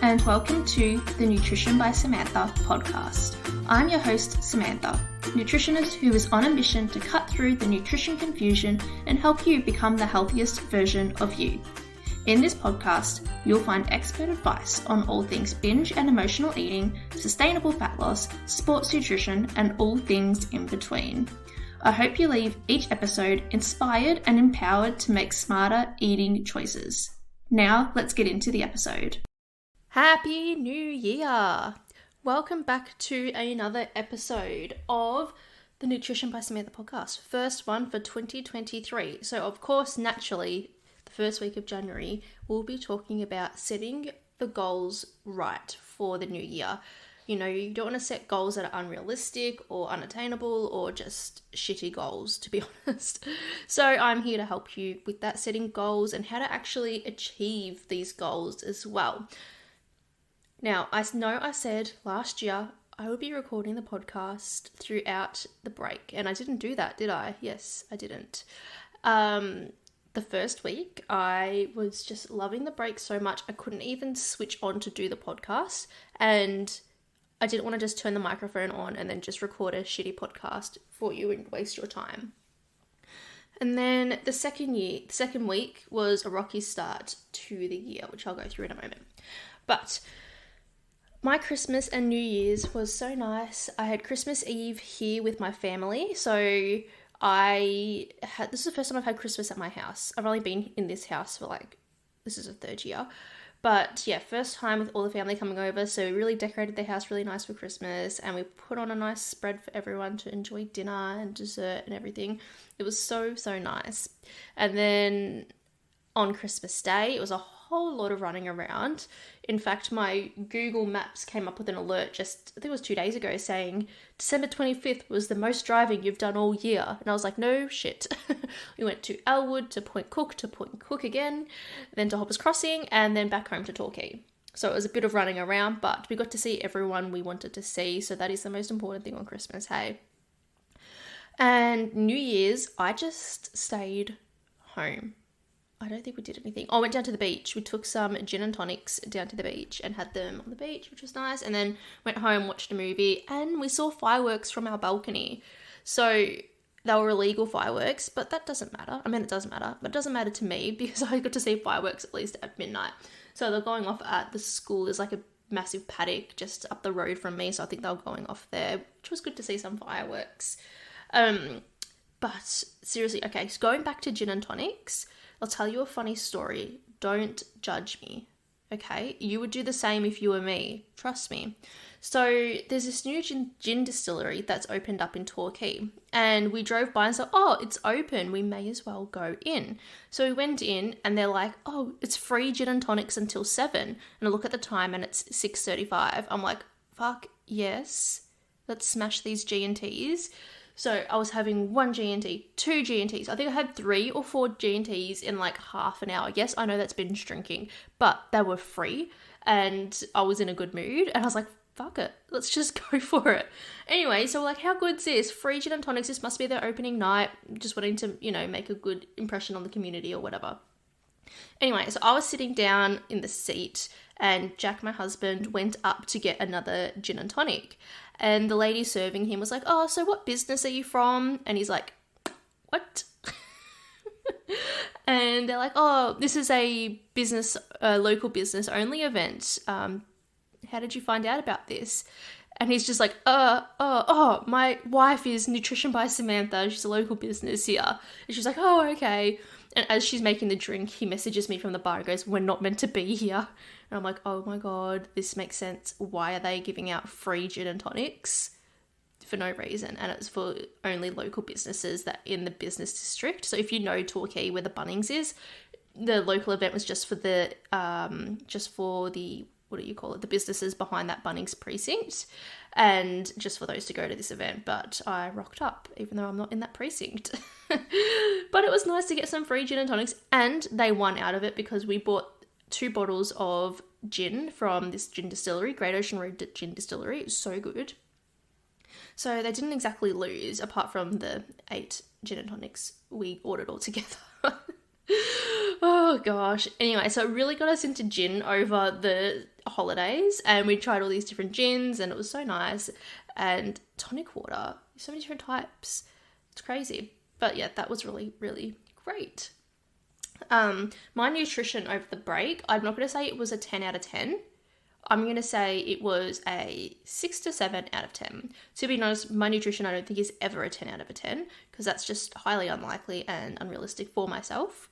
and welcome to the Nutrition by Samantha podcast. I'm your host, Samantha, nutritionist who is on a mission to cut through the nutrition confusion and help you become the healthiest version of you. In this podcast, you'll find expert advice on all things binge and emotional eating, sustainable fat loss, sports nutrition, and all things in between. I hope you leave each episode inspired and empowered to make smarter eating choices. Now, let's get into the episode. Happy New Year! Welcome back to another episode of the Nutrition by Samantha podcast. First one for 2023. So, of course, naturally, the first week of January, we'll be talking about setting the goals right for the new year. You know, you don't want to set goals that are unrealistic or unattainable or just shitty goals, to be honest. So I'm here to help you with that, setting goals and how to actually achieve these goals as well. Now, I know I said last year I would be recording the podcast throughout the break, and I didn't do that, did I? Yes, I didn't. The first week, I was just loving the break so much, I couldn't even switch on to do the podcast, and I didn't want to just turn the microphone on and then just record a shitty podcast for you and waste your time. And then the second week was a rocky start to the year, which I'll go through in a moment. But my Christmas and New Year's was so nice. I had Christmas Eve here with my family. So this is the first time I've had Christmas at my house. I've only been in this house for this is a third year. But yeah, first time with all the family coming over, so we really decorated the house really nice for Christmas, and we put on a nice spread for everyone to enjoy dinner and dessert and everything. It was so nice. And then on Christmas Day, it was a whole lot of running around. In fact, my Google Maps came up with an alert I think it was 2 days ago, saying December 25th was the most driving you've done all year. And I was like, no shit. We went to Elwood, to Point Cook again, then to Hoppers Crossing, and then back home to Torquay. So it was a bit of running around, but we got to see everyone we wanted to see. So that is the most important thing on Christmas, hey? And New Year's, I just stayed home. I don't think we did anything. I went down to the beach. We took some gin and tonics down to the beach and had them on the beach, which was nice. And then went home, watched a movie, and we saw fireworks from our balcony. So they were illegal fireworks, but that doesn't matter. I mean, it doesn't matter, but it doesn't matter to me because I got to see fireworks at least at midnight. So they're going off at the school. There's like a massive paddock just up the road from me. So I think they were going off there, which was good to see some fireworks. But seriously, okay, so going back to gin and tonics, I'll tell you a funny story. Don't judge me, okay? You would do the same if you were me. Trust me. So there's this new gin distillery that's opened up in Torquay, and we drove by and said, oh, it's open. We may as well go in. So we went in and they're like, oh, it's free gin and tonics until 7. And I look at the time and it's 6:35. I'm like, fuck yes. Let's smash these G&Ts. So I was having 1 G&T, 2 G&Ts. I think I had 3 or 4 G&Ts in half an hour. Yes, I know that's binge drinking, but they were free and I was in a good mood and I was like, fuck it, let's just go for it. Anyway, so we're like, how good's this? Free gin and tonics, this must be their opening night. Just wanting to, make a good impression on the community or whatever. Anyway, so I was sitting down in the seat and Jack, my husband, went up to get another gin and tonic. And the lady serving him was like, oh, so what business are you from? And he's like, what? And they're like, oh, this is a local business only event. How did you find out about this? And he's just like, my wife is Nutrition by Samantha. She's a local business here. And she's like, oh, okay. And as she's making the drink, he messages me from the bar and goes, we're not meant to be here. And I'm like, oh my God, this makes sense. Why are they giving out free gin and tonics? For no reason. And it's for only local businesses that in the business district. So if you know Torquay, where the Bunnings is, the local event was just for the, what do you call it? The businesses behind that Bunnings precinct, and just for those to go to this event. But I rocked up, even though I'm not in that precinct. But it was nice to get some free gin and tonics, and they won out of it because we bought 2 bottles of gin from this gin distillery, Great Ocean Road Gin Distillery. It was so good. So they didn't exactly lose, apart from the 8 gin and tonics we ordered all together. Oh gosh. Anyway, so it really got us into gin over the holidays, and we tried all these different gins, and it was so nice. And tonic water, so many different types. It's crazy. But yeah, that was really, really great. My nutrition over the break, I'm not going to say it was a 10 out of 10. I'm going to say it was a 6 to 7 out of 10. To be honest, my nutrition I don't think is ever a 10 out of a 10, because that's just highly unlikely and unrealistic for myself.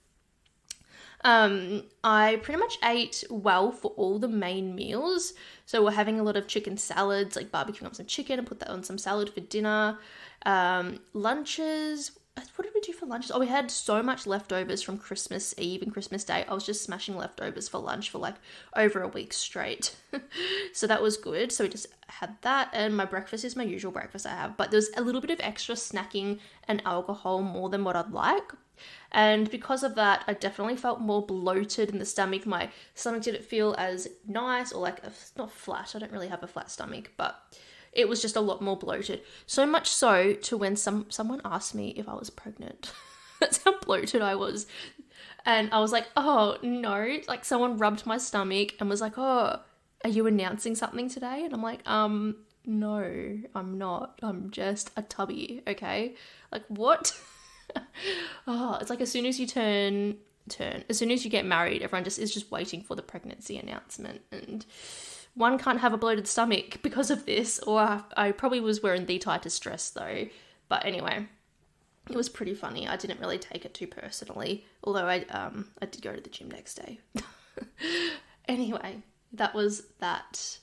I pretty much ate well for all the main meals. So we're having a lot of chicken salads, like barbecuing up some chicken and put that on some salad for dinner. Lunches, what did we do for lunches? Oh, we had so much leftovers from Christmas Eve and Christmas Day. I was just smashing leftovers for lunch for like over a week straight. So that was good. So we just had that, and my breakfast is my usual breakfast I have, but there's a little bit of extra snacking and alcohol more than what I'd like. And because of that, I definitely felt more bloated in the stomach. My stomach didn't feel as nice, or like, not flat. I don't really have a flat stomach, but it was just a lot more bloated. So much so to when someone asked me if I was pregnant. That's how bloated I was. And I was like, oh no, like someone rubbed my stomach and was like, oh, are you announcing something today? And I'm like, no, I'm not. I'm just a tubby, okay? Like, what? Oh, it's like as soon as you as soon as you get married, everyone is just waiting for the pregnancy announcement, and one can't have a bloated stomach because of this, or I probably was wearing the tightest dress though. But anyway, it was pretty funny. I didn't really take it too personally, although I did go to the gym next day. Anyway, that was that.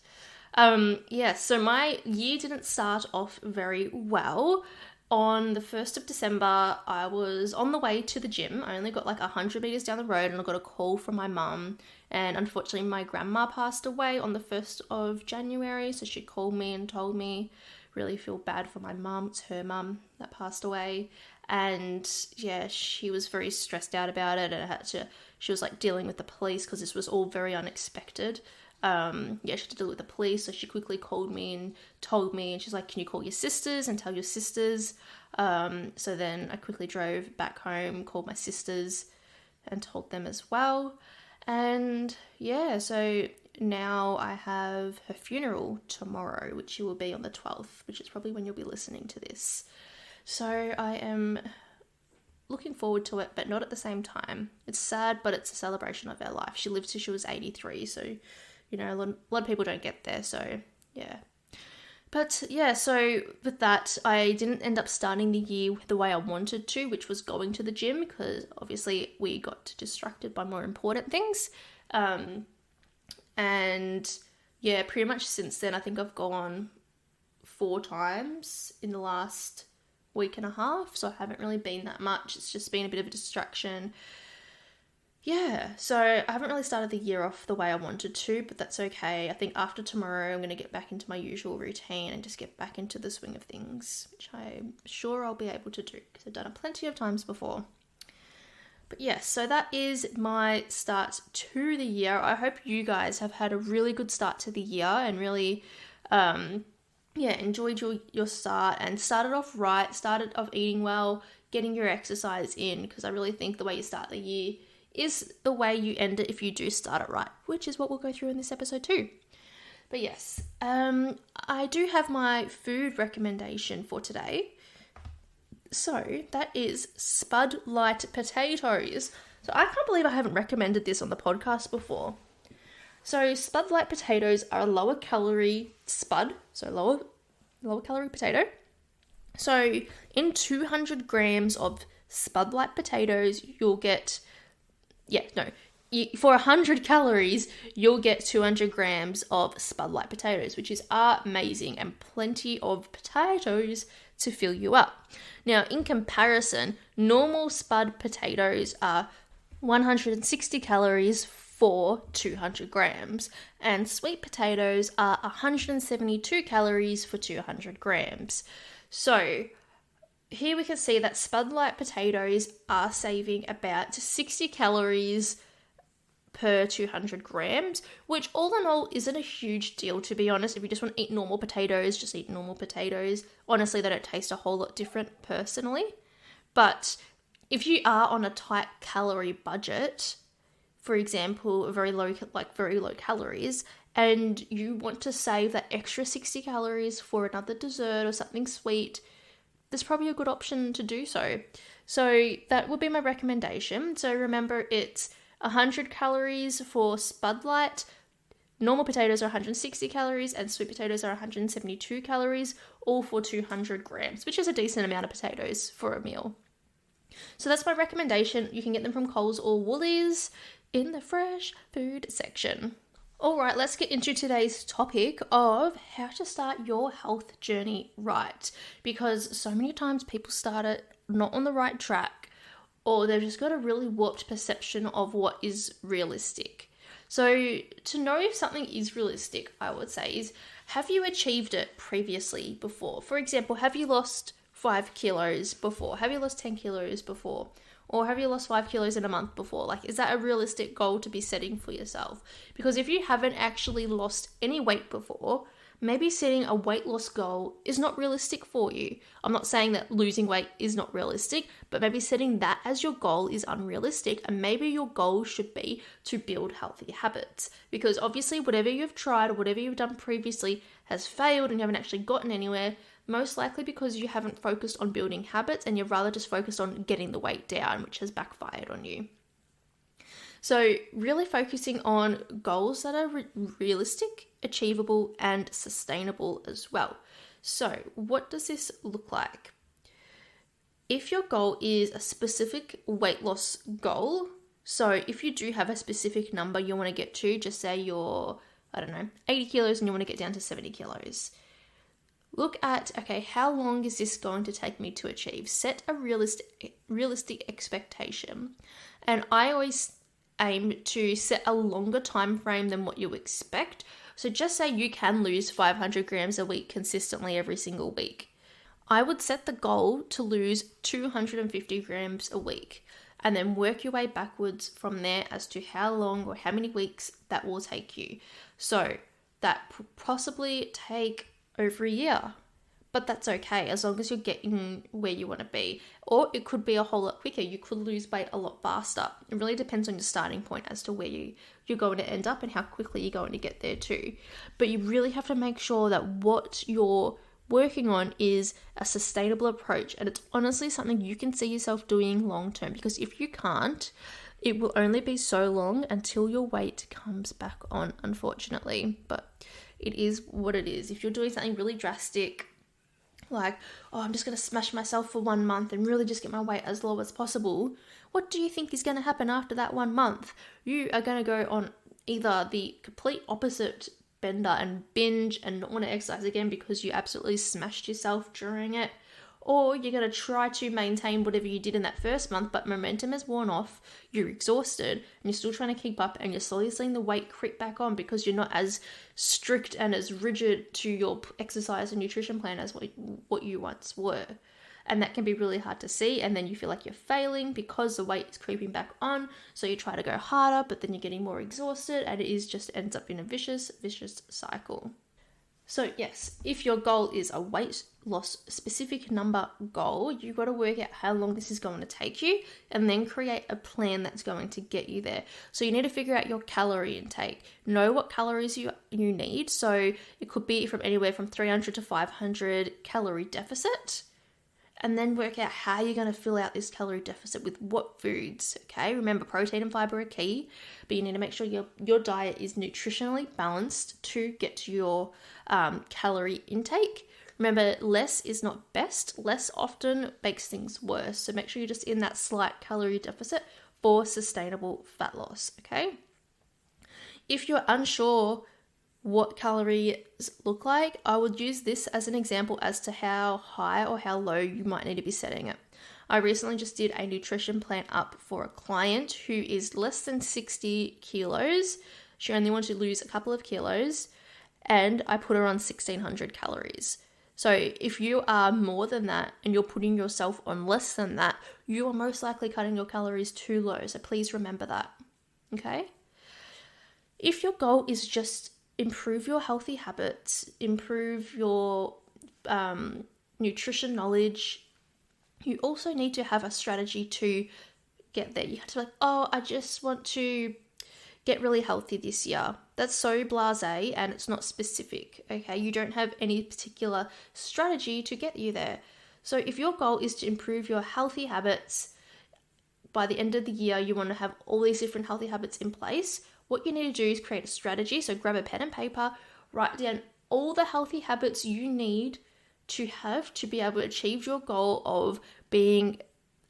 Yeah, so my year didn't start off very well. On the 1st of December, I was on the way to the gym. I only got like 100 meters down the road, and I got a call from my mum. And unfortunately, my grandma passed away on the 1st of January. So she called me and told me, really feel bad for my mum. It's her mum that passed away. And yeah, she was very stressed out about it. And she was like dealing with the police because this was all very unexpected. She had to deal with the police, so she quickly called me and told me, and she's like, can you call your sisters and tell your sisters? So then I quickly drove back home, called my sisters and told them as well. And yeah, so now I have her funeral tomorrow, which will be on the 12th, which is probably when you'll be listening to this. So I am looking forward to it, but not at the same time. It's sad, but it's a celebration of her life. She lived till she was 83, so you know, a lot of people don't get there, so yeah. But yeah, so with that, I didn't end up starting the year the way I wanted to, which was going to the gym, because obviously we got distracted by more important things. And yeah, pretty much since then, I think I've gone 4 times in the last week and a half, so I haven't really been that much. It's just been a bit of a distraction. Yeah, so I haven't really started the year off the way I wanted to, but that's okay. I think after tomorrow, I'm going to get back into my usual routine and just get back into the swing of things, which I'm sure I'll be able to do because I've done it plenty of times before. But yes, so that is my start to the year. I hope you guys have had a really good start to the year and really, enjoyed your start and started off right, started off eating well, getting your exercise in, because I really think the way you start the year is the way you end it if you do start it right, which is what we'll go through in this episode too. But yes, I do have my food recommendation for today. So that is Spud Light potatoes. So I can't believe I haven't recommended this on the podcast before. So Spud Light potatoes are a lower calorie spud, so lower calorie potato. So in 200 grams of Spud Light potatoes, you'll get for 100 calories, you'll get 200 grams of Spud Light potatoes, which is amazing, and plenty of potatoes to fill you up. Now, in comparison, normal Spud potatoes are 160 calories for 200 grams, and sweet potatoes are 172 calories for 200 grams. So here we can see that Spud Light potatoes are saving about 60 calories per 200 grams, which all in all isn't a huge deal, to be honest. If you just want to eat normal potatoes, just eat normal potatoes. Honestly, they don't taste a whole lot different personally. But if you are on a tight calorie budget, for example, very low calories, and you want to save that extra 60 calories for another dessert or something sweet, there's probably a good option to do so. So that would be my recommendation. So remember, it's 100 calories for Spud Light, normal potatoes are 160 calories, and sweet potatoes are 172 calories, all for 200 grams, which is a decent amount of potatoes for a meal. So that's my recommendation. You can get them from Coles or Woolies in the fresh food section. All right, let's get into today's topic of how to start your health journey right. Because so many times people start it not on the right track, or they've just got a really warped perception of what is realistic. So to know if something is realistic, I would say, is have you achieved it previously before? For example, have you lost 5 kilos before? Have you lost 10 kilos before? Or have you lost 5 kilos in a month before? Like, is that a realistic goal to be setting for yourself? Because if you haven't actually lost any weight before, maybe setting a weight loss goal is not realistic for you. I'm not saying that losing weight is not realistic, but maybe setting that as your goal is unrealistic, and maybe your goal should be to build healthy habits. Because obviously whatever you've tried or whatever you've done previously has failed and you haven't actually gotten anywhere, most likely because you haven't focused on building habits and you've rather just focused on getting the weight down, which has backfired on you. So really focusing on goals that are realistic, achievable, and sustainable as well. So what does this look like? If your goal is a specific weight loss goal, so if you do have a specific number you want to get to, just say you're, 80 kilos and you want to get down to 70 kilos. Look at, okay, how long is this going to take me to achieve? Set a realistic expectation. And I always aim to set a longer time frame than what you expect. So just say you can lose 500 grams a week consistently every single week. I would set the goal to lose 250 grams a week and then work your way backwards from there as to how long or how many weeks that will take you. So that possibly take over a year, but that's okay as long as you're getting where you want to be. Or it could be a whole lot quicker. You could lose weight a lot faster. It really depends on your starting point as to where you're going to end up and how quickly you're going to get there too. But you really have to make sure that what you're working on is a sustainable approach, and it's honestly something you can see yourself doing long term, because if you can't, it will only be so long until your weight comes back on, unfortunately. But it is what it is. If you're doing something really drastic, like, oh, I'm just going to smash myself for 1 month and really just get my weight as low as possible, what do you think is going to happen after that 1 month? You are going to go on either the complete opposite bender and binge and not want to exercise again because you absolutely smashed yourself during it, or you're going to try to maintain whatever you did in that first month, but momentum has worn off, you're exhausted, and you're still trying to keep up, and you're slowly seeing the weight creep back on because you're not as strict and as rigid to your exercise and nutrition plan as what you once were. And that can be really hard to see, and then you feel like you're failing because the weight is creeping back on, so you try to go harder, but then you're getting more exhausted, and it is just ends up in a vicious cycle. So yes, if your goal is a weight loss specific number goal, you've got to work out how long this is going to take you and then create a plan that's going to get you there. So you need to figure out your calorie intake. Know what calories you need. So it could be from anywhere from 300 to 500 calorie deficit. And then work out how you're going to fill out this calorie deficit with what foods, okay? Remember, protein and fiber are key, but you need to make sure your diet is nutritionally balanced to get to your calorie intake. Remember, less is not best. Less often makes things worse. So make sure you're just in that slight calorie deficit for sustainable fat loss, okay? If you're unsure what calories look like, I would use this as an example as to how high or how low you might need to be setting it. I recently just did a nutrition plan up for a client who is less than 60 kilos. She only wanted to lose a couple of kilos, and I put her on 1600 calories. So if you are more than that and you're putting yourself on less than that, you are most likely cutting your calories too low. So please remember that, okay? If your goal is just improve your healthy habits, improve your nutrition knowledge, you also need to have a strategy to get there. You have to be like, oh, I just want to get really healthy this year. That's so blasé and it's not specific, okay? You don't have any particular strategy to get you there. So if your goal is to improve your healthy habits, by the end of the year, you want to have all these different healthy habits in place. What you need to do is create a strategy. So grab a pen and paper, write down all the healthy habits you need to have to be able to achieve your goal of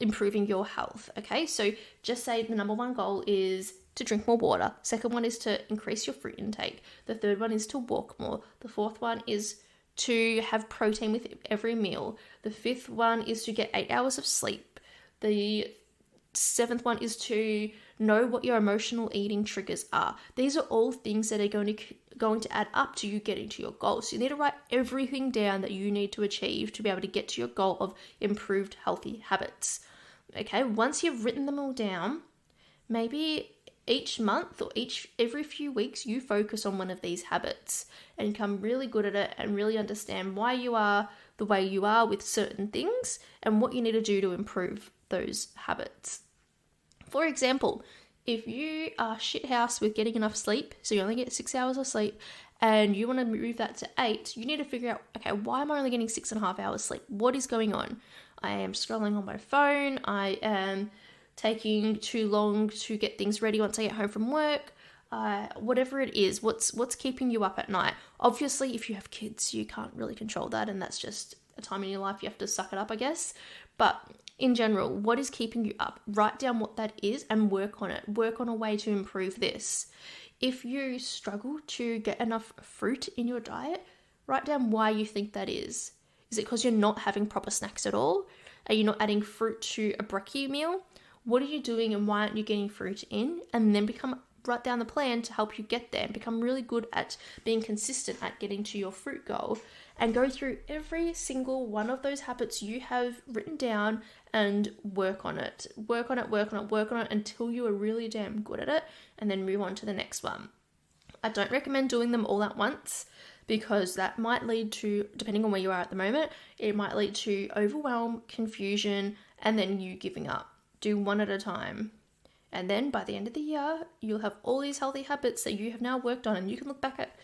improving your health. Okay, so just say the number one goal is to drink more water. Second one is to increase your fruit intake. The third one is to walk more. The fourth one is to have protein with every meal. The fifth one is to get 8 hours of sleep. The seventh one is to know what your emotional eating triggers are. These are all things that are going to add up to you getting to your goal. So you need to write everything down that you need to achieve to be able to get to your goal of improved healthy habits. Okay, once you've written them all down, maybe each month or every few weeks you focus on one of these habits and become really good at it and really understand why you are the way you are with certain things and what you need to do to improve those habits. For example, if you are shithouse with getting enough sleep, so you only get 6 hours of sleep, and you want to move that to 8, you need to figure out, okay, why am I only getting 6.5 hours sleep? What is going on? I am scrolling on my phone. I am taking too long to get things ready once I get home from work. Whatever it is, what's keeping you up at night? Obviously, if you have kids, you can't really control that, and that's just a time in your life you have to suck it up, I guess. But in general, what is keeping you up? Write down what that is and work on it. Work on a way to improve this. If you struggle to get enough fruit in your diet, write down why you think that is. Is it because you're not having proper snacks at all? Are you not adding fruit to a brekkie meal? What are you doing and why aren't you getting fruit in? And then write down the plan to help you get there and become really good at being consistent at getting to your fruit goal, and go through every single one of those habits you have written down and work on it until you are really damn good at it, and then move on to the next one. I don't recommend doing them all at once because that might lead to, depending on where you are at the moment, it might lead to overwhelm, confusion, and then you giving up. Do one at a time. And then by the end of the year, you'll have all these healthy habits that you have now worked on, and you can look back at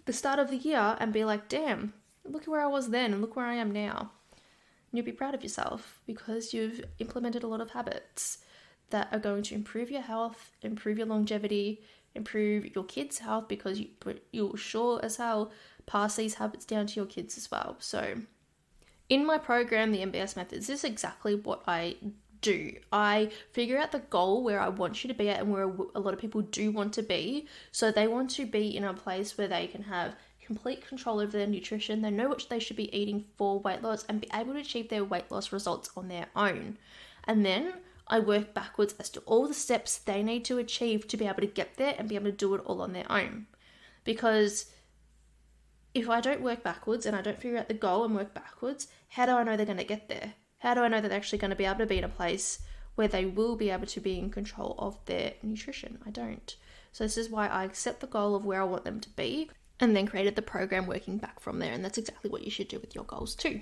the start of the year and be like, damn, look at where I was then and look where I am now. And you'll be proud of yourself because you've implemented a lot of habits that are going to improve your health, improve your longevity, improve your kids' health, because you'll sure as hell pass these habits down to your kids as well. So in my program, the NBS Methods, this is exactly what I do. I figure out the goal where I want you to be at and where a lot of people do want to be. So they want to be in a place where they can have complete control over their nutrition, they know what they should be eating for weight loss, and be able to achieve their weight loss results on their own. And then I work backwards as to all the steps they need to achieve to be able to get there and be able to do it all on their own. Because if I don't work backwards and I don't figure out the goal and work backwards, how do I know they're going to get there? How do I know that they're actually going to be able to be in a place where they will be able to be in control of their nutrition? I don't. So this is why I set the goal of where I want them to be and then created the program working back from there. And that's exactly what you should do with your goals too.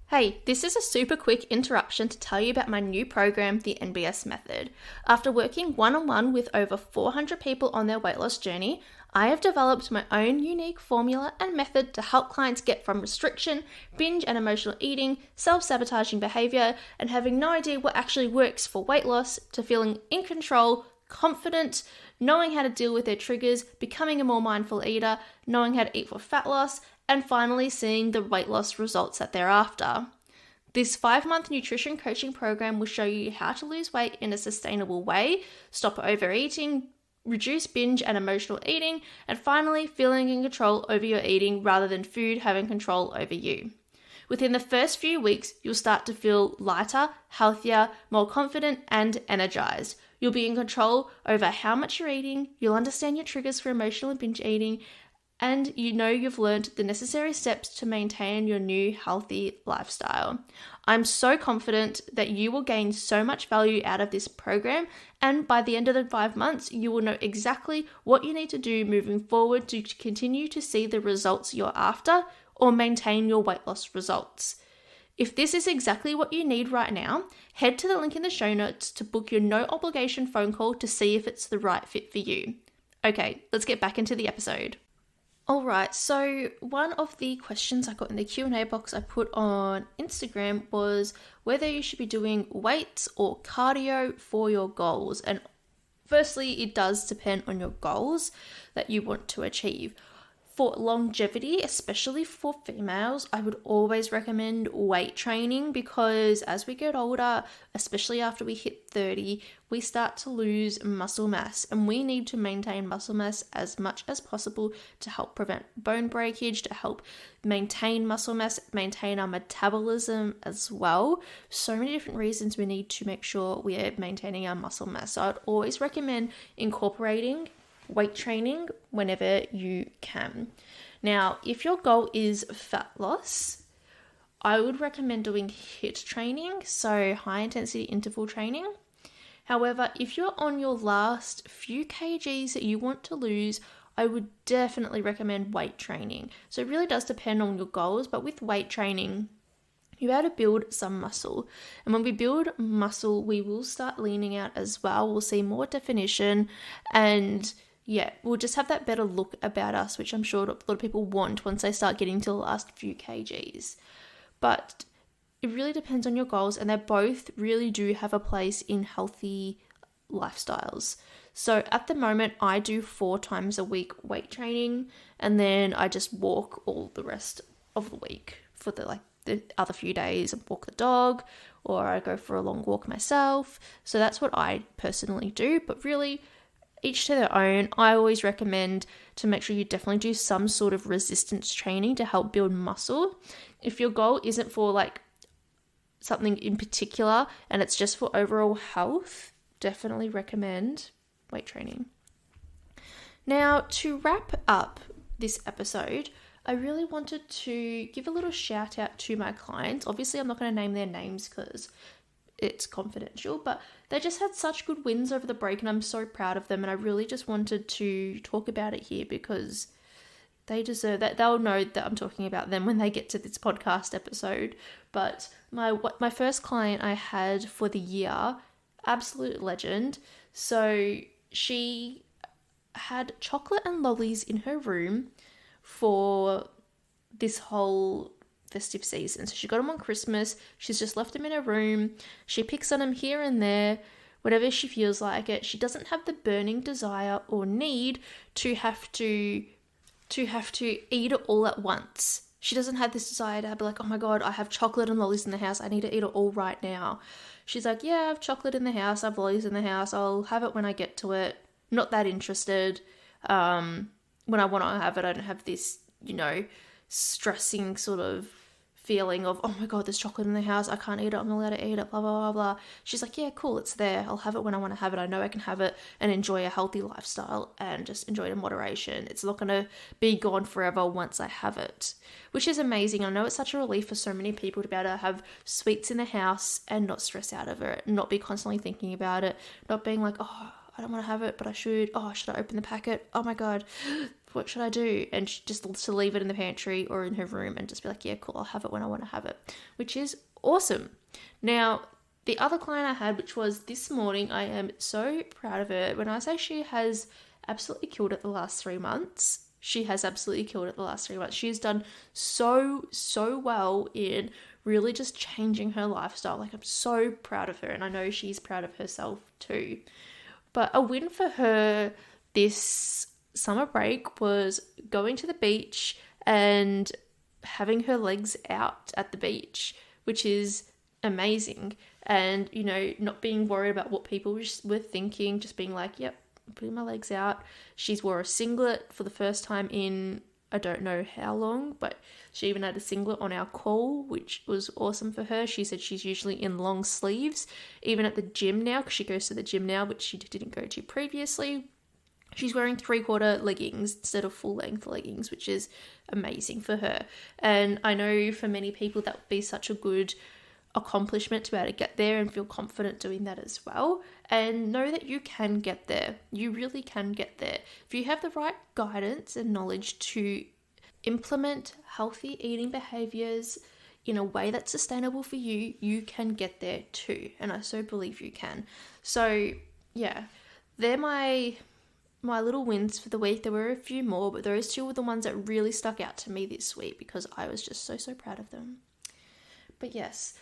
Hey, this is a super quick interruption to tell you about my new program, the NBS Method. After working one-on-one with over 400 people on their weight loss journey, I have developed my own unique formula and method to help clients get from restriction, binge and emotional eating, self-sabotaging behavior, and having no idea what actually works for weight loss, to feeling in control, confident, knowing how to deal with their triggers, becoming a more mindful eater, knowing how to eat for fat loss, and finally seeing the weight loss results that they're after. This 5-month nutrition coaching program will show you how to lose weight in a sustainable way, stop overeating, reduce binge and emotional eating, and finally feeling in control over your eating rather than food having control over you. Within the first few weeks, you'll start to feel lighter, healthier, more confident, and energized. You'll be in control over how much you're eating, you'll understand your triggers for emotional and binge eating, and you know you've learned the necessary steps to maintain your new healthy lifestyle. I'm so confident that you will gain so much value out of this program, and by the end of the 5 months, you will know exactly what you need to do moving forward to continue to see the results you're after or maintain your weight loss results. If this is exactly what you need right now, head to the link in the show notes to book your no obligation phone call to see if it's the right fit for you. Okay, let's get back into the episode. All right, so one of the questions I got in the Q&A box I put on Instagram was whether you should be doing weights or cardio for your goals. And firstly, it does depend on your goals that you want to achieve. For longevity, especially for females, I would always recommend weight training because as we get older, especially after we hit 30, we start to lose muscle mass, and we need to maintain muscle mass as much as possible to help prevent bone breakage, to help maintain muscle mass, maintain our metabolism as well. So many different reasons we need to make sure we are maintaining our muscle mass. So I'd always recommend incorporating weight training whenever you can. Now, if your goal is fat loss, I would recommend doing HIIT training, so high intensity interval training. However, if you're on your last few kgs that you want to lose, I would definitely recommend weight training. So it really does depend on your goals, but with weight training, you're able to build some muscle. And when we build muscle, we will start leaning out as well. We'll see more definition, and yeah, we'll just have that better look about us, which I'm sure a lot of people want once they start getting to the last few kgs. But it really depends on your goals, and they both really do have a place in healthy lifestyles. So at the moment, I do 4 times a week weight training, and then I just walk all the rest of the week for the other few days and walk the dog, or I go for a long walk myself. So that's what I personally do, but really each to their own. I always recommend to make sure you definitely do some sort of resistance training to help build muscle. If your goal isn't for something in particular and it's just for overall health, definitely recommend weight training. Now, to wrap up this episode, I really wanted to give a little shout out to my clients. Obviously, I'm not going to name their names because it's confidential, but they just had such good wins over the break and I'm so proud of them, and I really just wanted to talk about it here because they deserve that. They'll know that I'm talking about them when they get to this podcast episode. But my first client I had for the year, absolute legend. So she had chocolate and lollies in her room for this whole festive season. So she got them on Christmas. She's just left them in her room. She picks on them here and there whenever she feels like it. She doesn't have the burning desire or need to have to eat it all at once. She doesn't have this desire to be like, oh my God, I have chocolate and lollies in the house. I need to eat it all right now. She's like, yeah, I have chocolate in the house. I have lollies in the house. I'll have it when I get to it. Not that interested. When I want to have it, I don't have this, stressing sort of feeling of, oh my God, there's chocolate in the house. I can't eat it. I'm not allowed to eat it, blah, blah, blah, blah. She's like, yeah, cool. It's there. I'll have it when I want to have it. I know I can have it and enjoy a healthy lifestyle and just enjoy it in moderation. It's not going to be gone forever once I have it, which is amazing. I know it's such a relief for so many people to be able to have sweets in the house and not stress out over it, not be constantly thinking about it, not being like, oh, I don't want to have it, but I should. Oh, should I open the packet? Oh my God, what should I do? And just to leave it in the pantry or in her room and just be like, yeah, cool, I'll have it when I want to have it, which is awesome. Now, the other client I had, which was this morning, I am so proud of her. When I say she has absolutely killed it the last 3 months, she has absolutely killed it the last 3 months. She's done so well in really just changing her lifestyle. I'm so proud of her, and I know she's proud of herself too. But a win for her this summer break was going to the beach and having her legs out at the beach, which is amazing. And, not being worried about what people were thinking, just being like, yep, I'm putting my legs out. She's wore a singlet for the first time in I don't know how long, but she even had a singlet on our call, which was awesome for her. She said she's usually in long sleeves, even at the gym now, because she goes to the gym now, which she didn't go to previously. She's wearing 3/4 leggings instead of full length leggings, which is amazing for her. And I know for many people that would be such a good accomplishment to be able to get there and feel confident doing that as well. And know that you can get there. You really can get there. If you have the right guidance and knowledge to implement healthy eating behaviors in a way that's sustainable for you, you can get there too. And I so believe you can. So yeah, they're my my little wins for the week. There were a few more, but those two were the ones that really stuck out to me this week because I was just so proud of them. But yes,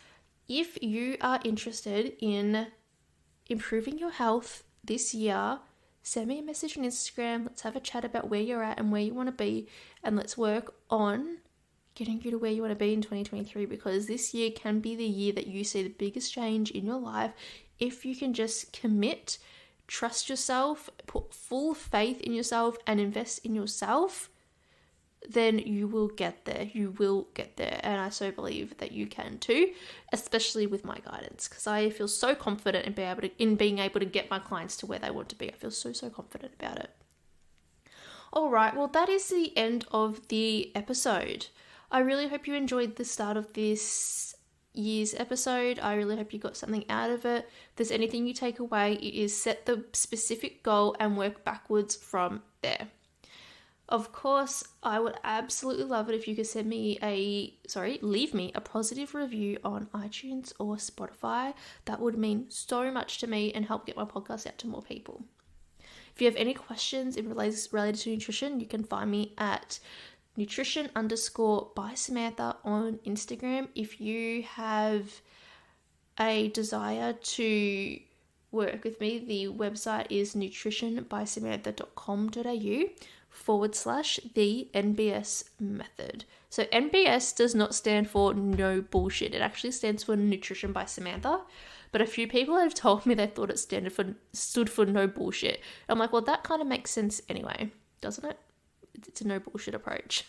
if you are interested in improving your health this year, send me a message on Instagram. Let's have a chat about where you're at and where you want to be, and let's work on getting you to where you want to be in 2023, because this year can be the year that you see the biggest change in your life if you can just commit, trust yourself, put full faith in yourself and invest in yourself. Then you will get there. You will get there. And I so believe that you can too, especially with my guidance, because I feel so confident in being able to get my clients to where they want to be. I feel so confident about it. All right, well, that is the end of the episode. I really hope you enjoyed the start of this year's episode. I really hope you got something out of it. If there's anything you take away, it is set the specific goal and work backwards from there. Of course, I would absolutely love it if you could leave me a positive review on iTunes or Spotify. That would mean so much to me and help get my podcast out to more people. If you have any questions related to nutrition, you can find me at nutrition_by_Samantha on Instagram. If you have a desire to work with me, the website is nutritionbysamantha.com.au/the NBS method. So NBS does not stand for no bullshit. It actually stands for Nutrition by Samantha. But a few people have told me they thought it stood for no bullshit. I'm like, well, that kind of makes sense anyway, doesn't it? It's a no bullshit approach.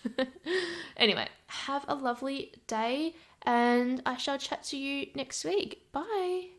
Anyway, have a lovely day and I shall chat to you next week. Bye.